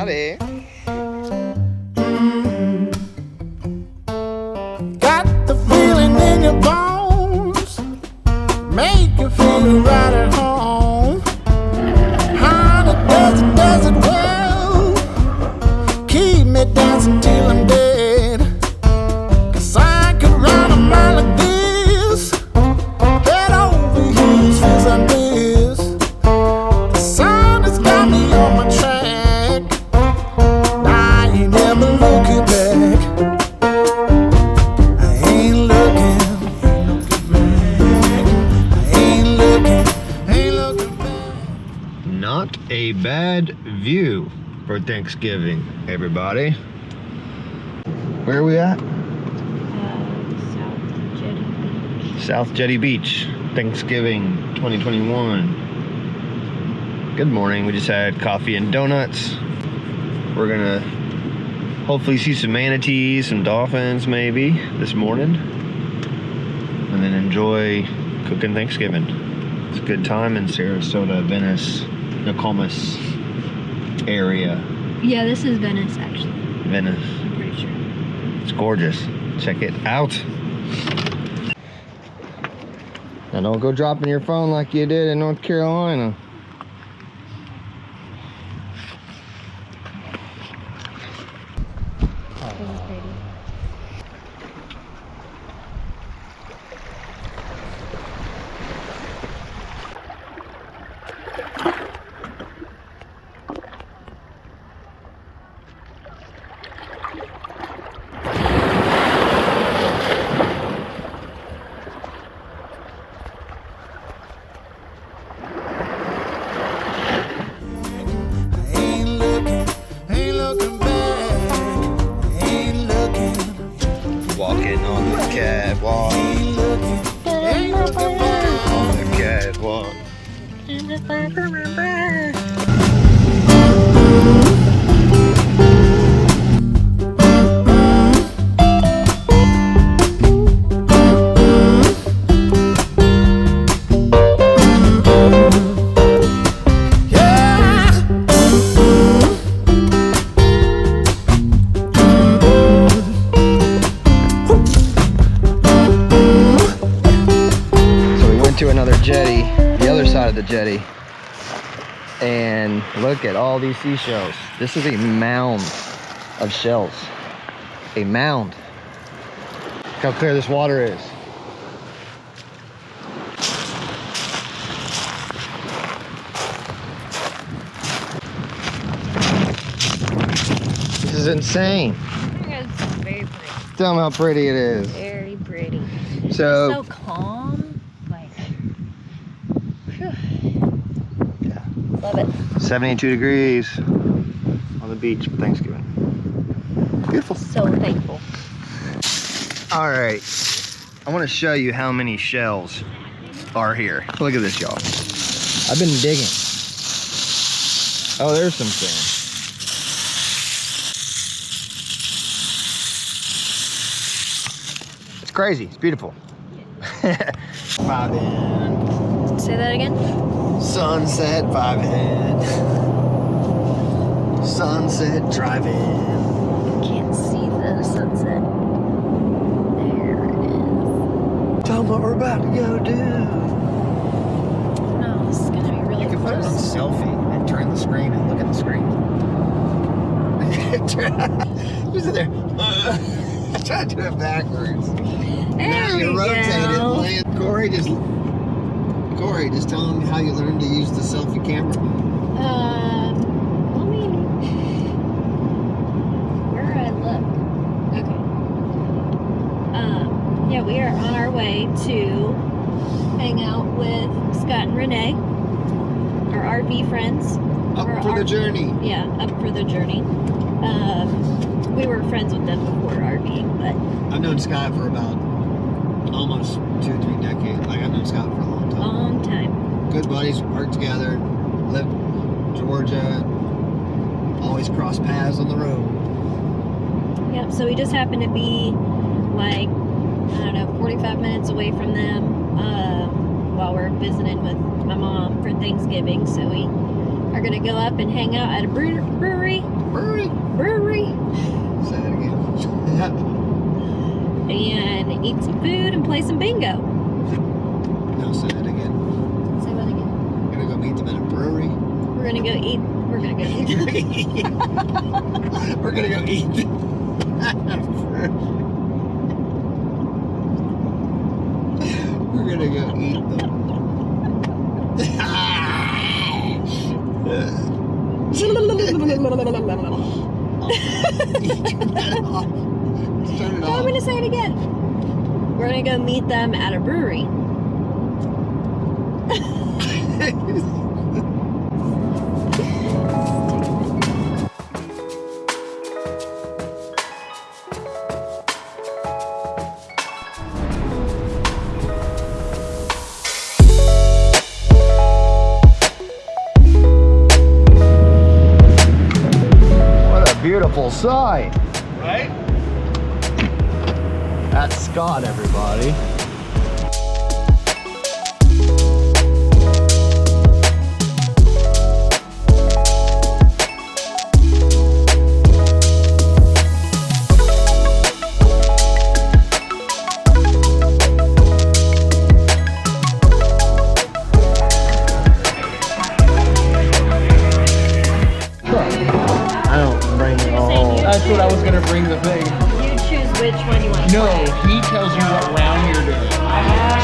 Howdy. Got the feeling in your bones, make you feel right at home. Honey, does it well, keep me dancing till I'm dead. 'Cause I could run a mile like this, head over heels, feels like this. The sun has got me on my track, I ain't never looking back. Not a bad view for Thanksgiving, everybody. Where are we at? South Jetty Beach, Thanksgiving 2021. Good morning. We just had coffee and donuts. We're gonna hopefully see some manatees, some dolphins maybe this morning, and then enjoy cooking Thanksgiving. It's a good time in Sarasota, Venice, Nokomis area. Yeah, this is Venice actually. Venice. I'm pretty sure. It's gorgeous. Check it out. Now don't go dropping your phone like you did in North Carolina. This is pretty. Walking on the catwalk. On the catwalk. To another jetty, the other side of the jetty, and look at all these seashells. This is a mound of shells. A mound. Look how clear this water is. This is insane. It's very pretty. Tell them how pretty it is. Very pretty. So, So calm. Like, whew. yeah. Love it. 72 degrees on the beach for Thanksgiving. Beautiful. So thankful. All right, I want to show you how many shells are here. Look at this, y'all. I've been digging. Oh, there's some sand. It's crazy. It's beautiful. Vibing. Say that again? Sunset vibing. Sunset driving. Can't see the sunset. There it is. Tell them what we're about to go do. No, this is gonna be really You can put it on close. selfie and turn the screen and look at the screen. Who's in there? I tried to do it backwards. There Now you we rotate go. it. Corey, just tell them how you learned to use the selfie camera. Let me. Where I look. Okay. Yeah, we are on our way to hang out with Scott and Renee, our RV friends. Up for the journey. Yeah, up for the journey. We were friends with them before RVing, but I've known Scott for about almost 2-3 decades. Like, I've known Scott for a long time. long time. Good buddies, worked together, lived in Georgia, always cross paths on the road. Yep, so we just happened to be like, I don't know, 45 minutes away from them while we're visiting with my mom for Thanksgiving. So we are gonna go up and hang out at a brewery. Brewery. Say that again. And eat some food and play some bingo. No, say that again. Say what again? We're gonna go meet them at a brewery. We're gonna go eat. We're gonna go eat. We're gonna go eat. We're gonna go eat them. No, I'm gonna say it again. We're gonna go meet them at a brewery. What a beautiful sight, right? That's Scott, everybody. I don't bring it all. That's what I was gonna bring the thing. You choose which one you want. No, he tells you what round you're doing.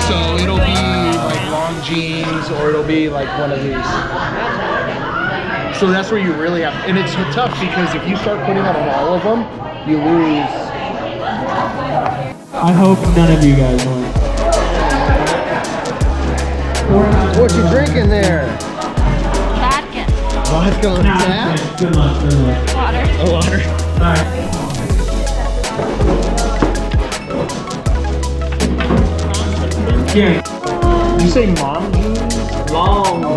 So it'll be like long jeans or it'll be like one of these. So that's where you really have, and it's tough because if you start putting on all of them, you lose. I hope none of you guys win. What you drinking there? Vodka. Vodka on tap? Good luck, good luck. Water. Oh, water. Alright. Here. Did you say mom jeans? Long. Oh,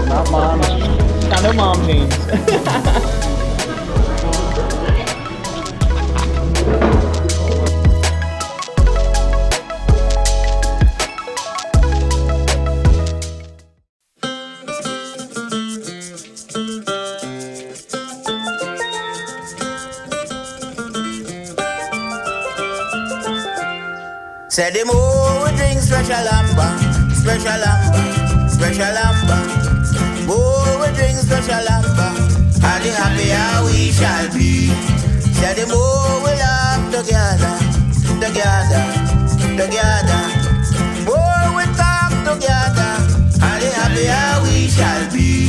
not mom jeans. Not no mom jeans. Said them all we drink special amber, special amber, special amber. Oh, we drink special amber, and the happier we shall be. Said them all we laugh together, together, together. Oh, we talk together, and the happier we shall be.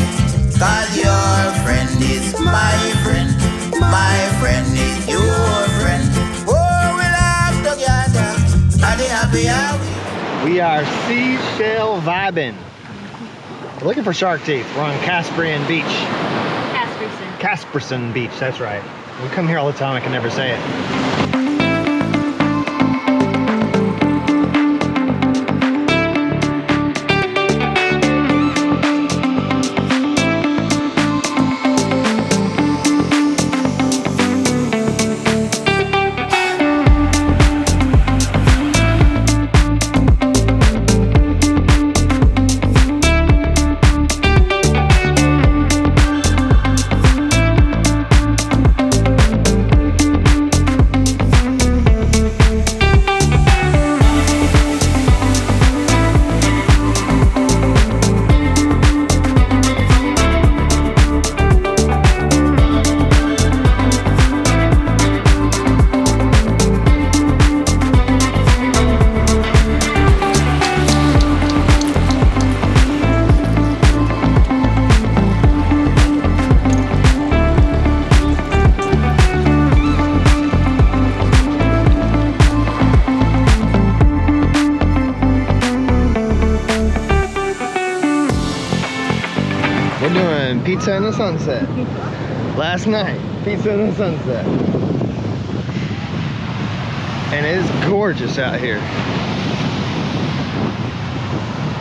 'Cause your friend is my friend, my friend is your friend. Oh, we laugh together. We are seashell vibing. We're looking for shark teeth. We're on Caspian Beach. Casperson. Casperson Beach, that's right. We come here all the time, I can never say it. We're doing pizza in the sunset. Last night, pizza in the sunset. And it is gorgeous out here.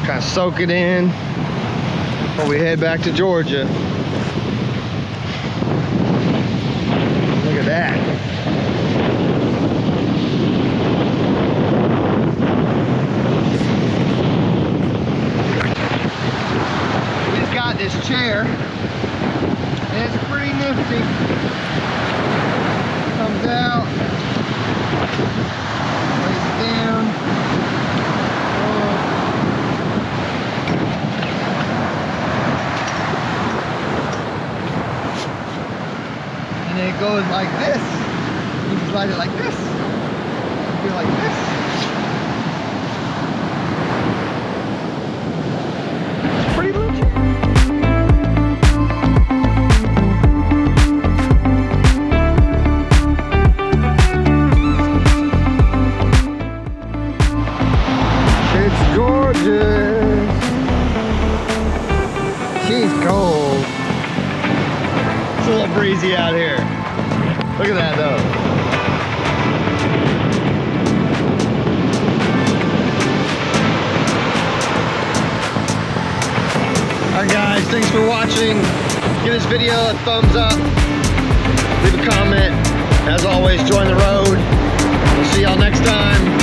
Kind of soak it in before we head back to Georgia. Look at that. We've got this chair like this. You can slide it like this. Feel like this. It's pretty legit. It's gorgeous. She's cold. It's a little breezy out here. Look at that though. Alright guys, thanks for watching. Give this video a thumbs up. Leave a comment. As always, join the road. We'll see y'all next time.